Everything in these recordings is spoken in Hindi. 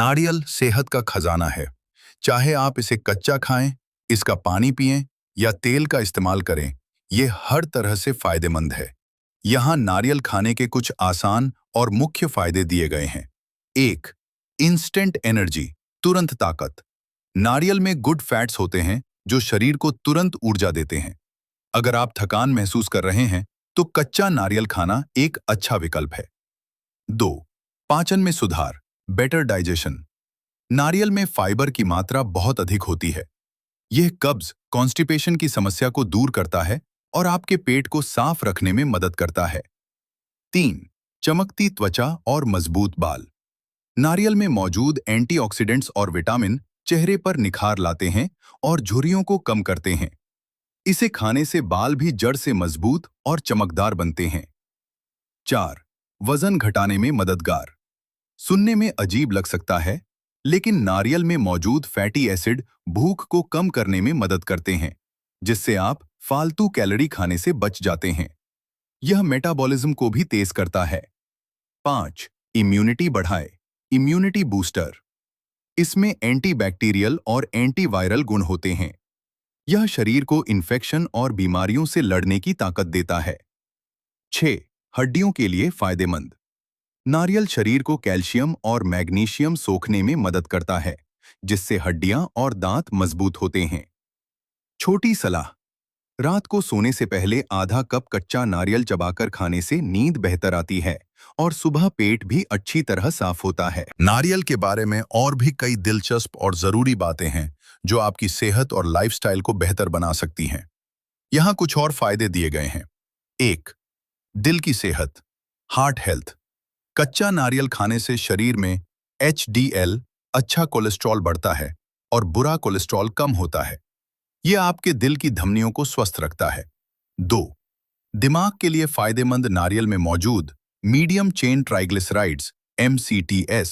नारियल सेहत का खजाना है। चाहे आप इसे कच्चा खाएं, इसका पानी पिएं या तेल का इस्तेमाल करें, ये हर तरह से फायदेमंद है। यहाँ नारियल खाने के कुछ आसान और मुख्य फायदे दिए गए हैं। 1. इंस्टेंट एनर्जी, तुरंत ताकत। नारियल में गुड फैट्स होते हैं जो शरीर को तुरंत ऊर्जा देते हैं। अगर आप थकान महसूस कर रहे हैं तो कच्चा नारियल खाना एक अच्छा विकल्प है। 2. पाचन में सुधार, बेटर डाइजेशन। नारियल में फाइबर की मात्रा बहुत अधिक होती है। यह कब्ज, कॉन्स्टिपेशन की समस्या को दूर करता है और आपके पेट को साफ रखने में मदद करता है। 3. चमकती त्वचा और मजबूत बाल। नारियल में मौजूद एंटीऑक्सीडेंट्स और विटामिन चेहरे पर निखार लाते हैं और झुर्रियों को कम करते हैं। इसे खाने से बाल भी जड़ से मजबूत और चमकदार बनते हैं। 4. वजन घटाने में मददगार। सुनने में अजीब लग सकता है, लेकिन नारियल में मौजूद फैटी एसिड भूख को कम करने में मदद करते हैं, जिससे आप फालतू कैलोरी खाने से बच जाते हैं। यह मेटाबॉलिज्म को भी तेज करता है। 5. इम्यूनिटी बढ़ाए, इम्यूनिटी बूस्टर। इसमें एंटीबैक्टीरियल और एंटीवायरल गुण होते हैं। यह शरीर को इन्फेक्शन और बीमारियों से लड़ने की ताकत देता है। 6. हड्डियों के लिए फायदेमंद। नारियल शरीर को कैल्शियम और मैग्नीशियम सोखने में मदद करता है, जिससे हड्डियां और दांत मजबूत होते हैं। छोटी सलाह: रात को सोने से पहले आधा कप कच्चा नारियल चबाकर खाने से नींद बेहतर आती है और सुबह पेट भी अच्छी तरह साफ होता है। नारियल के बारे में और भी कई दिलचस्प और जरूरी बातें हैं जो आपकी सेहत और लाइफस्टाइल को बेहतर बना सकती हैं। यहाँ कुछ और फायदे दिए गए हैं। 1. दिल की सेहत, हार्ट हेल्थ। कच्चा नारियल खाने से शरीर में HDL, अच्छा कोलेस्ट्रॉल बढ़ता है और बुरा कोलेस्ट्रॉल कम होता है। यह आपके दिल की धमनियों को स्वस्थ रखता है। 2. दिमाग के लिए फायदेमंद। नारियल में मौजूद मीडियम चेन ट्राइग्लिसराइड्स MCTs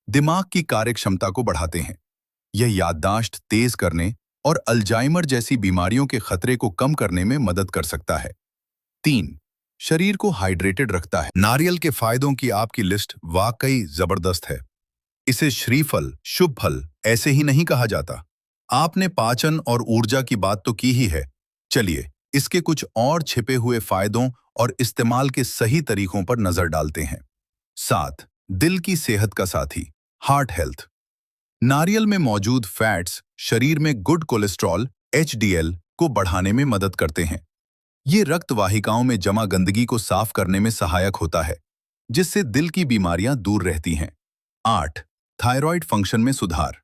दिमाग की कार्यक्षमता को बढ़ाते हैं। यह याददाश्त तेज करने और अल्जाइमर जैसी बीमारियों के खतरे को कम करने में मदद कर सकता है। 3. शरीर को हाइड्रेटेड रखता है। नारियल के फायदों की आपकी लिस्ट वाकई जबरदस्त है। इसे श्रीफल, शुभ फल ऐसे ही नहीं कहा जाता। आपने पाचन और ऊर्जा की बात तो की ही है। चलिए इसके कुछ और छिपे हुए फायदों और इस्तेमाल के सही तरीकों पर नजर डालते हैं। 7. दिल की सेहत का साथी, हार्ट हेल्थ। नारियल में मौजूद फैट्स शरीर में गुड कोलेस्ट्रॉल HDL को बढ़ाने में मदद करते हैं। ये रक्त वाहिकाओं में जमा गंदगी को साफ करने में सहायक होता है, जिससे दिल की बीमारियां दूर रहती हैं। 8. थायराइड फंक्शन में सुधार।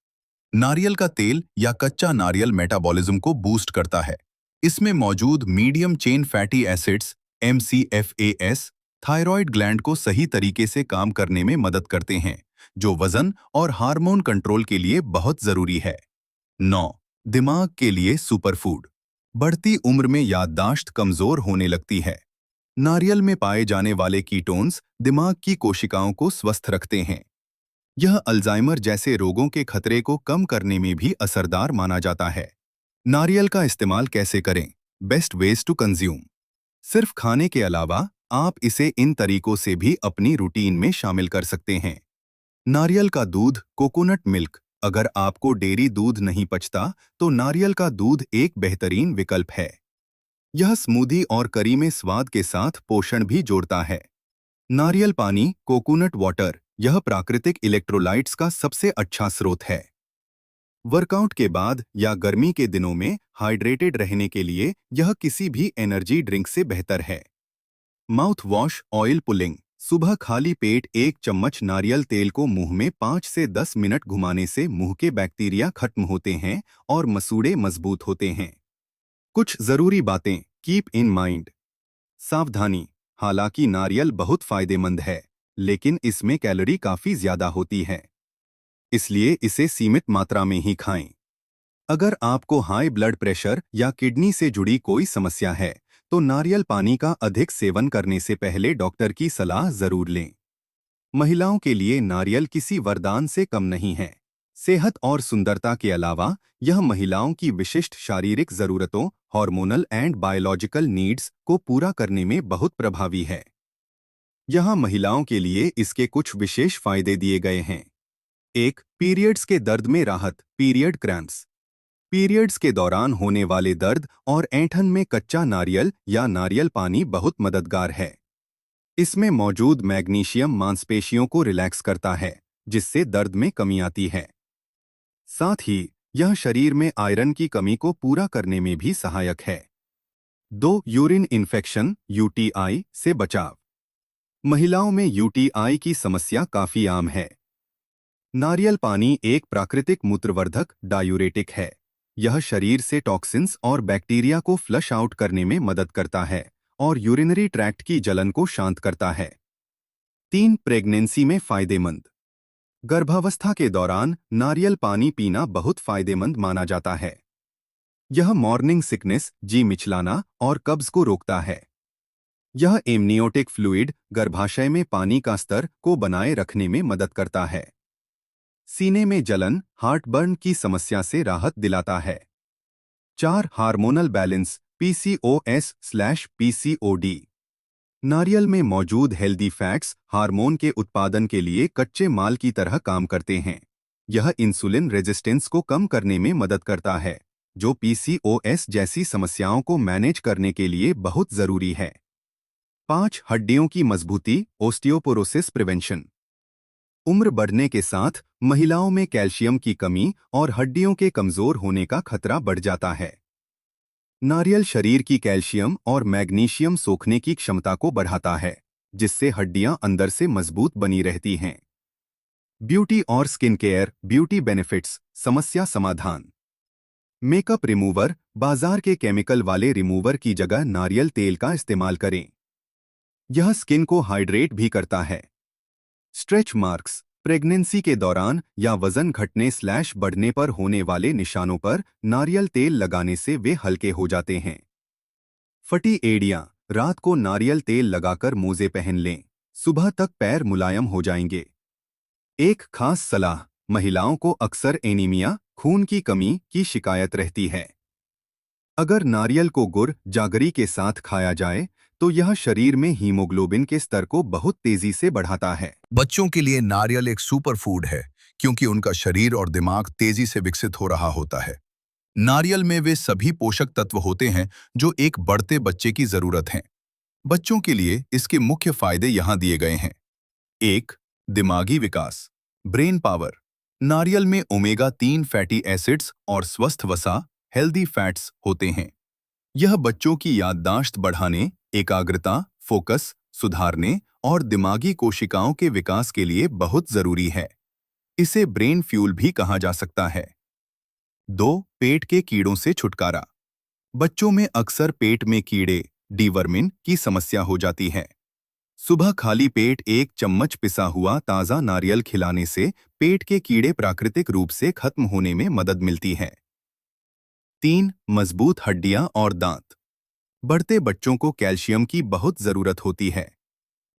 नारियल का तेल या कच्चा नारियल मेटाबॉलिज्म को बूस्ट करता है। इसमें मौजूद medium chain fatty acids MCFAS thyroid gland को सही तरीके से काम करने में मदद करते हैं, जो वजन और हार्मोन कंट्रोल के लिए बहुत जरूरी है। 9. दिमाग के लिए सुपरफूड। बढ़ती उम्र में याददाश्त कमजोर होने लगती है। नारियल में पाए जाने वाले कीटोन्स दिमाग की कोशिकाओं को स्वस्थ रखते हैं। यह अल्जाइमर जैसे रोगों के खतरे को कम करने में भी असरदार माना जाता है। नारियल का इस्तेमाल कैसे करें? Best ways to consume. सिर्फ खाने के अलावा आप इसे इन तरीकों से भी अपनी रूटीन में शामिल कर सकते हैं। नारियल का दूध, कोकोनट मिल्क। अगर आपको डेयरी दूध नहीं पचता तो नारियल का दूध एक बेहतरीन विकल्प है। यह स्मूदी और करी में स्वाद के साथ पोषण भी जोड़ता है। नारियल पानी, कोकोनट वाटर, यह प्राकृतिक इलेक्ट्रोलाइट्स का सबसे अच्छा स्रोत है। वर्कआउट के बाद या गर्मी के दिनों में हाइड्रेटेड रहने के लिए यह किसी भी एनर्जी ड्रिंक से बेहतर है। Mouth wash, oil pulling. सुबह खाली पेट 1 चम्मच नारियल तेल को मुंह में 5 से 10 मिनट घुमाने से मुंह के बैक्टीरिया खत्म होते हैं और मसूड़े मजबूत होते हैं। कुछ जरूरी बातें कीप इन माइंड। सावधानी: हालांकि नारियल बहुत फायदेमंद है, लेकिन इसमें कैलोरी काफी ज्यादा होती है, इसलिए इसे सीमित मात्रा में ही खाएं। अगर आपको हाई ब्लड प्रेशर या किडनी से जुड़ी कोई समस्या है तो नारियल पानी का अधिक सेवन करने से पहले डॉक्टर की सलाह जरूर लें। महिलाओं के लिए नारियल किसी वरदान से कम नहीं है। सेहत और सुंदरता के अलावा यह महिलाओं की विशिष्ट शारीरिक जरूरतों, हार्मोनल एंड बायोलॉजिकल नीड्स को पूरा करने में बहुत प्रभावी है। यहाँ महिलाओं के लिए इसके कुछ विशेष फायदे दिए गए हैं। एक, पीरियड्स के दर्द में राहत, पीरियड क्रैम्प्स। पीरियड्स के दौरान होने वाले दर्द और ऐंठन में कच्चा नारियल या नारियल पानी बहुत मददगार है। इसमें मौजूद मैग्नीशियम मांसपेशियों को रिलैक्स करता है, जिससे दर्द में कमी आती है। साथ ही यह शरीर में आयरन की कमी को पूरा करने में भी सहायक है। 2, यूरिन इन्फेक्शन यूटीआई से बचाव। महिलाओं में यूटीआई की समस्या काफी आम है। नारियल पानी एक प्राकृतिक मूत्रवर्धक डायूरेटिक है। यह शरीर से टॉक्सिन्स और बैक्टीरिया को फ्लश आउट करने में मदद करता है और यूरिनरी ट्रैक्ट की जलन को शांत करता है। 3, प्रेगनेंसी में फायदेमंद। गर्भावस्था के दौरान नारियल पानी पीना बहुत फायदेमंद माना जाता है। यह मॉर्निंग सिकनेस, जी मिचलाना और कब्ज को रोकता है। यह एमनियोटिक फ्लूइड, गर्भाशय में पानी का स्तर को बनाए रखने में मदद करता है। सीने में जलन, हार्टबर्न की समस्या से राहत दिलाता है। 4, हार्मोनल बैलेंस, पीसीओएस/पीसीओडी। नारियल में मौजूद हेल्दी फैट्स हार्मोन के उत्पादन के लिए कच्चे माल की तरह काम करते हैं। यह इंसुलिन रेजिस्टेंस को कम करने में मदद करता है, जो पीसीओएस जैसी समस्याओं को मैनेज करने के लिए बहुत जरूरी है। 5, हड्डियों की मजबूती, ओस्टियोपोरोसिस प्रिवेंशन। उम्र बढ़ने के साथ महिलाओं में कैल्शियम की कमी और हड्डियों के कमजोर होने का खतरा बढ़ जाता है। नारियल शरीर की कैल्शियम और मैग्नीशियम सोखने की क्षमता को बढ़ाता है, जिससे हड्डियां अंदर से मजबूत बनी रहती हैं। ब्यूटी और स्किन केयर, ब्यूटी बेनिफिट्स, समस्या समाधान। मेकअप रिमूवर, बाजार के केमिकल वाले रिमूवर की जगह नारियल तेल का इस्तेमाल करें। यह स्किन को हाइड्रेट भी करता है। स्ट्रेच मार्क्स, प्रेगनेंसी के दौरान या वजन घटने/बढ़ने पर होने वाले निशानों पर नारियल तेल लगाने से वे हल्के हो जाते हैं। फटी एड़ियां, रात को नारियल तेल लगाकर मोजे पहन लें, सुबह तक पैर मुलायम हो जाएंगे। एक खास सलाह, महिलाओं को अक्सर एनीमिया, खून की कमी की शिकायत रहती है। अगर नारियल को गुड़, जागरी के साथ खाया जाए तो यह शरीर में हीमोग्लोबिन के स्तर को बहुत तेजी से बढ़ाता है। बच्चों के लिए नारियल एक सुपर फूड है, क्योंकि उनका शरीर और दिमाग तेजी से विकसित हो रहा होता है। नारियल में वे सभी पोषक तत्व होते हैं जो एक बढ़ते बच्चे की जरूरत हैं। बच्चों के लिए इसके मुख्य फायदे यहाँ दिए गए हैं। 1, दिमागी विकास, ब्रेन पावर। नारियल में ओमेगा 3 फैटी एसिड्स और स्वस्थ वसा, हेल्दी फैट्स होते हैं। यह बच्चों की याददाश्त बढ़ाने, एकाग्रता, फोकस सुधारने और दिमागी कोशिकाओं के विकास के लिए बहुत जरूरी है। इसे ब्रेन फ्यूल भी कहा जा सकता है। 2, पेट के कीड़ों से छुटकारा। बच्चों में अक्सर पेट में कीड़े, डीवर्मिन की समस्या हो जाती है। सुबह खाली पेट 1 चम्मच पिसा हुआ ताज़ा नारियल खिलाने से पेट के कीड़े प्राकृतिक रूप से खत्म होने में मदद मिलती है। 3, मजबूत हड्डियां और दांत। बढ़ते बच्चों को कैल्शियम की बहुत जरूरत होती है।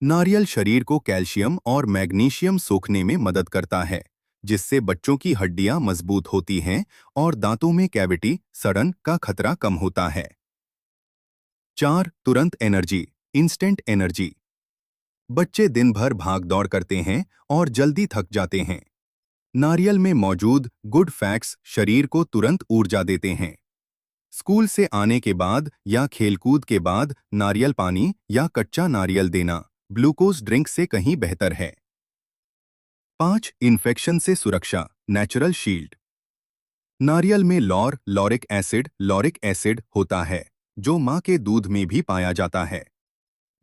नारियल शरीर को कैल्शियम और मैग्नीशियम सोखने में मदद करता है, जिससे बच्चों की हड्डियां मजबूत होती हैं और दांतों में कैविटी, सड़न का खतरा कम होता है। 4, तुरंत एनर्जी, इंस्टेंट एनर्जी। बच्चे दिन भर भाग-दौड़ करते हैं और जल्दी थक जाते हैं। नारियल में मौजूद गुड फैट्स शरीर को तुरंत ऊर्जा देते हैं। स्कूल से आने के बाद या खेलकूद के बाद नारियल पानी या कच्चा नारियल देना ग्लूकोज ड्रिंक से कहीं बेहतर है। 5, इन्फेक्शन से सुरक्षा, नेचुरल शील्ड। नारियल में लॉरिक एसिड होता है, जो मां के दूध में भी पाया जाता है।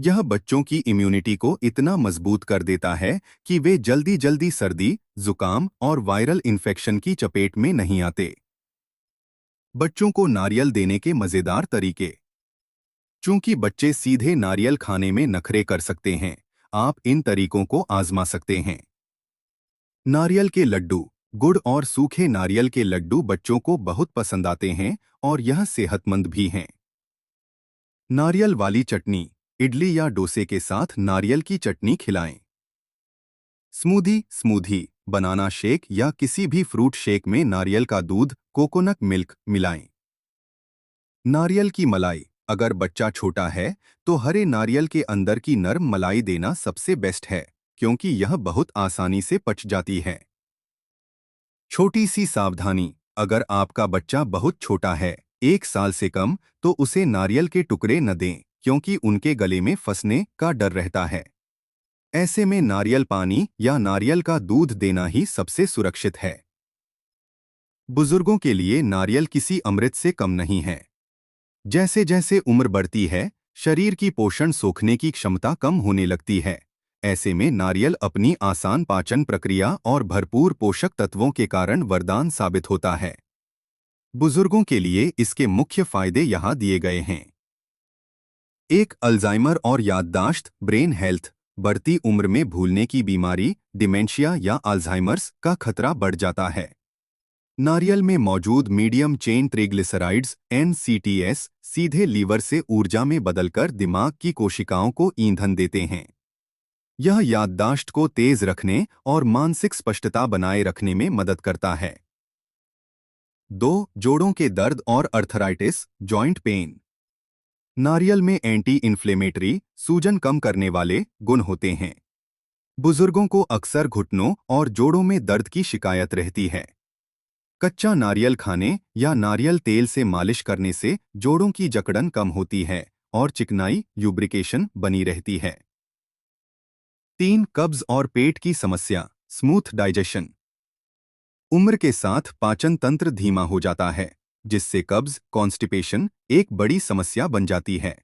यह बच्चों की इम्यूनिटी को इतना मजबूत कर देता है कि वे जल्दी जल्दी सर्दी, जुकाम और वायरल इन्फेक्शन की चपेट में नहीं आते। बच्चों को नारियल देने के मजेदार तरीके। चूंकि बच्चे सीधे नारियल खाने में नखरे कर सकते हैं, आप इन तरीकों को आजमा सकते हैं। नारियल के लड्डू, गुड़ और सूखे नारियल के लड्डू बच्चों को बहुत पसंद आते हैं और यह सेहतमंद भी हैं। नारियल वाली चटनी, इडली या डोसे के साथ नारियल की चटनी खिलाएं। स्मूदी, बनाना शेक या किसी भी फ्रूट शेक में नारियल का दूध, कोकोनट मिल्क मिलाएं। नारियल की मलाई, अगर बच्चा छोटा है तो हरे नारियल के अंदर की नरम मलाई देना सबसे बेस्ट है, क्योंकि यह बहुत आसानी से पच जाती है। छोटी सी सावधानी, अगर आपका बच्चा बहुत छोटा है, 1 साल से कम, तो उसे नारियल के टुकड़े न दें, क्योंकि उनके गले में फंसने का डर रहता है। ऐसे में नारियल पानी या नारियल का दूध देना ही सबसे सुरक्षित है। बुजुर्गों के लिए नारियल किसी अमृत से कम नहीं है। जैसे जैसे उम्र बढ़ती है, शरीर की पोषण सोखने की क्षमता कम होने लगती है। ऐसे में नारियल अपनी आसान पाचन प्रक्रिया और भरपूर पोषक तत्वों के कारण वरदान साबित होता है। बुजुर्गों के लिए इसके मुख्य फायदे यहाँ दिए गए हैं। 1. अल्जाइमर और याददाश्त, ब्रेन हेल्थ। बढ़ती उम्र में भूलने की बीमारी, डिमेंशिया या अल्जाइमर्स का खतरा बढ़ जाता है। नारियल में मौजूद मीडियम चेन ट्रिग्लिसराइड्स (NCTs) सीधे लीवर से ऊर्जा में बदलकर दिमाग की कोशिकाओं को ईंधन देते हैं। यह याददाश्त को तेज रखने और मानसिक स्पष्टता बनाए रखने में मदद करता है। 2. जोड़ों के दर्द और अर्थराइटिस, जॉइंट पेन। नारियल में एंटी इन्फ्लेमेटरी, सूजन कम करने वाले गुण होते हैं। बुजुर्गों को अक्सर घुटनों और जोड़ों में दर्द की शिकायत रहती है। कच्चा नारियल खाने या नारियल तेल से मालिश करने से जोड़ों की जकड़न कम होती है और चिकनाई ल्यूब्रिकेशन बनी रहती है। 3. कब्ज और पेट की समस्या, स्मूथ डाइजेशन। उम्र के साथ पाचन तंत्र धीमा हो जाता है, जिससे कब्ज कॉन्स्टिपेशन एक बड़ी समस्या बन जाती है।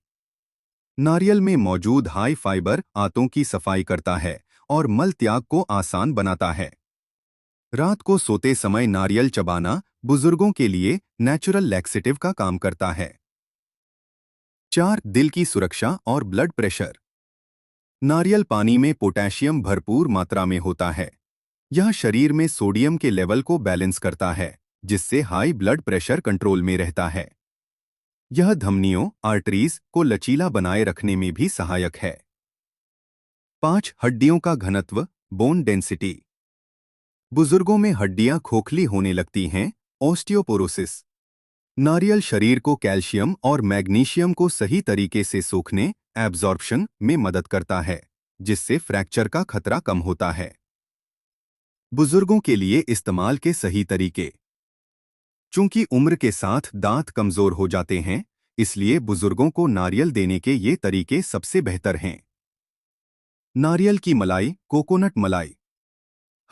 नारियल में मौजूद हाई फाइबर आंतों की सफाई करता है और मल त्याग को आसान बनाता है। रात को सोते समय नारियल चबाना बुजुर्गों के लिए नेचुरल लैक्सेटिव का काम करता है। 4. दिल की सुरक्षा और ब्लड प्रेशर। नारियल पानी में पोटेशियम भरपूर मात्रा में होता है। यह शरीर में सोडियम के लेवल को बैलेंस करता है, जिससे हाई ब्लड प्रेशर कंट्रोल में रहता है। यह धमनियों आर्टरीज को लचीला बनाए रखने में भी सहायक है। 5. हड्डियों का घनत्व, बोन डेंसिटी। बुजुर्गों में हड्डियां खोखली होने लगती हैं, ऑस्टियोपोरोसिस। नारियल शरीर को कैल्शियम और मैग्नीशियम को सही तरीके से सोखने एब्जॉर्प्शन में मदद करता है, जिससे फ्रैक्चर का खतरा कम होता है। बुजुर्गों के लिए इस्तेमाल के सही तरीके। चूंकि उम्र के साथ दांत कमजोर हो जाते हैं, इसलिए बुजुर्गों को नारियल देने के ये तरीके सबसे बेहतर हैं। नारियल की मलाई, कोकोनट मलाई।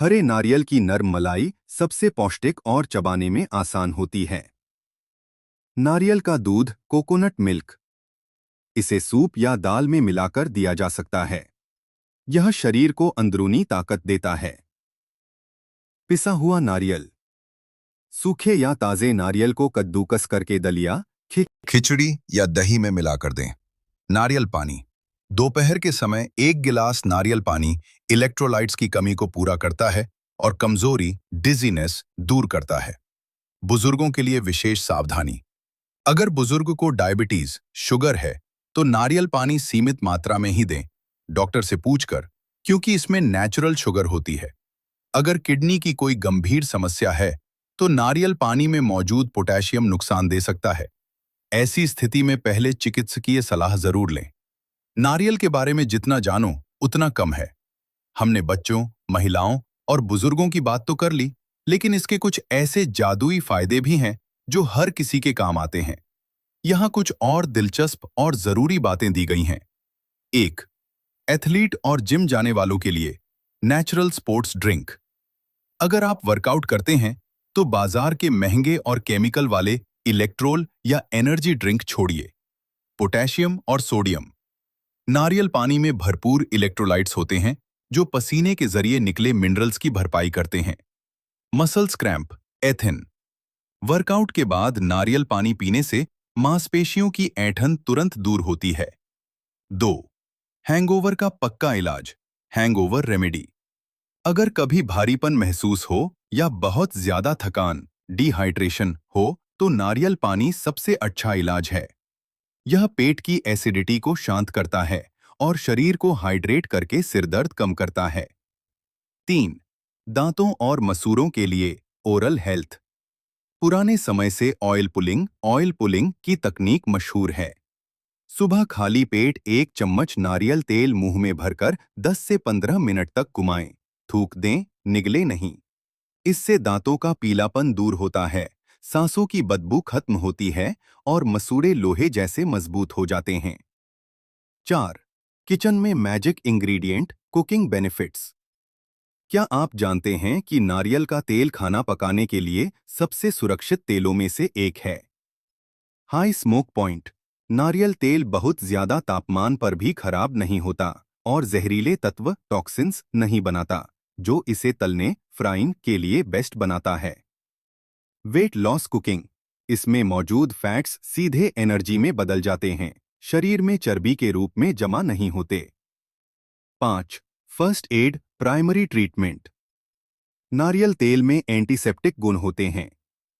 हरे नारियल की नर्म मलाई सबसे पौष्टिक और चबाने में आसान होती है। नारियल का दूध, कोकोनट मिल्क। इसे सूप या दाल में मिलाकर दिया जा सकता है। यह शरीर को अंदरूनी ताकत देता है। पिसा हुआ नारियल। सूखे या ताजे नारियल को कद्दूकस करके दलिया, खिचड़ी या दही में मिलाकर दें। नारियल पानी। दोपहर के समय 1 गिलास नारियल पानी इलेक्ट्रोलाइट्स की कमी को पूरा करता है और कमजोरी, डिजीनेस दूर करता है। बुजुर्गों के लिए विशेष सावधानी। अगर बुजुर्ग को डायबिटीज, शुगर है, तो नारियल पानी सीमित मात्रा में ही दें, डॉक्टर से पूछकर, क्योंकि इसमें नेचुरल शुगर होती है। अगर किडनी की कोई गंभीर समस्या है, तो नारियल पानी में मौजूद पोटेशियम नुकसान दे सकता है। ऐसी स्थिति में पहले चिकित्सकीय सलाह जरूर लें। नारियल के बारे में जितना जानो, उतना कम है। हमने बच्चों, महिलाओं और बुजुर्गों की बात तो कर ली, लेकिन इसके कुछ ऐसे जादुई फायदे भी हैं जो हर किसी के काम आते हैं। यहाँ कुछ और दिलचस्प और जरूरी बातें दी गई हैं। 1. एथलीट और जिम जाने वालों के लिए नेचुरल स्पोर्ट्स ड्रिंक। अगर आप वर्कआउट करते हैं, तो बाजार के महंगे और केमिकल वाले इलेक्ट्रोल या एनर्जी ड्रिंक छोड़िए। पोटेशियम और सोडियम। नारियल पानी में भरपूर इलेक्ट्रोलाइट्स होते हैं, जो पसीने के जरिए निकले मिनरल्स की भरपाई करते हैं। Muscles cramp, ethyne. वर्कआउट के बाद नारियल पानी पीने से मांसपेशियों की ऐंठन तुरंत दूर होती है। 2. हैंगओवर का पक्का इलाज, हैंगओवर रेमेडी। अगर कभी भारीपन महसूस हो या बहुत ज्यादा थकान, डिहाइड्रेशन हो, तो नारियल पानी सबसे अच्छा इलाज है। यह पेट की एसिडिटी को शांत करता है और शरीर को हाइड्रेट करके सिरदर्द कम करता है। 3. दांतों और मसूड़ों के लिए ओरल हेल्थ। पुराने समय से ऑयल पुलिंग की तकनीक मशहूर है। सुबह खाली पेट 1 चम्मच नारियल तेल मुंह में भरकर 10 से 15 मिनट तक घुमाएं। थूक दें, निगले नहीं। इससे दांतों का पीलापन दूर होता है, सांसों की बदबू खत्म होती है और मसूड़े लोहे जैसे मजबूत हो जाते हैं। 4. किचन में मैजिक इंग्रेडिएंट कुकिंग बेनिफिट्स। क्या आप जानते हैं कि नारियल का तेल खाना पकाने के लिए सबसे सुरक्षित तेलों में से एक है? High smoke point. नारियल तेल बहुत ज्यादा तापमान पर भी खराब नहीं होता और जहरीले तत्व टॉक्सिन्स नहीं बनाता, जो इसे तलने फ्राइंग के लिए बेस्ट बनाता है। Weight loss cooking. इसमें मौजूद फैट्स सीधे एनर्जी में बदल जाते हैं, शरीर में चर्बी के रूप में जमा नहीं होते। 5. First aid primary treatment. नारियल तेल में एंटीसेप्टिक गुण होते हैं।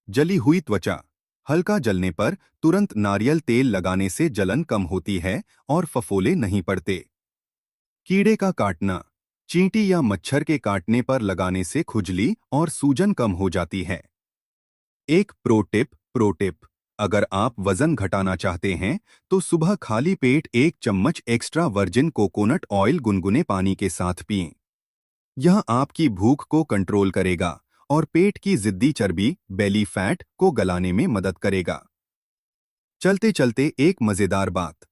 जली हुई त्वचा। हल्का जलने पर तुरंत नारियल तेल लगाने से जलन कम होती है और फफोले नहीं पड़ते। कीड़े का काटना। चींटी या मच्छर के काटने पर लगाने से खुजली और सूजन कम हो जाती है। एक प्रो टिप, अगर आप वजन घटाना चाहते हैं तो सुबह खाली पेट 1 चम्मच एक्स्ट्रा वर्जिन कोकोनट ऑयल गुनगुने पानी के साथ पिएं। यह आपकी भूख को कंट्रोल करेगा और पेट की जिद्दी चर्बी बेली फैट को गलाने में मदद करेगा। चलते चलते एक मजेदार बात।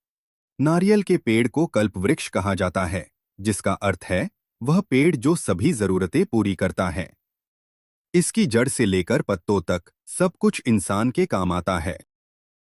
नारियल के पेड़ को कल्पवृक्ष कहा जाता है, जिसका अर्थ है वह पेड़ जो सभी जरूरतें पूरी करता है। इसकी जड़ से लेकर पत्तों तक सब कुछ इंसान के काम आता है।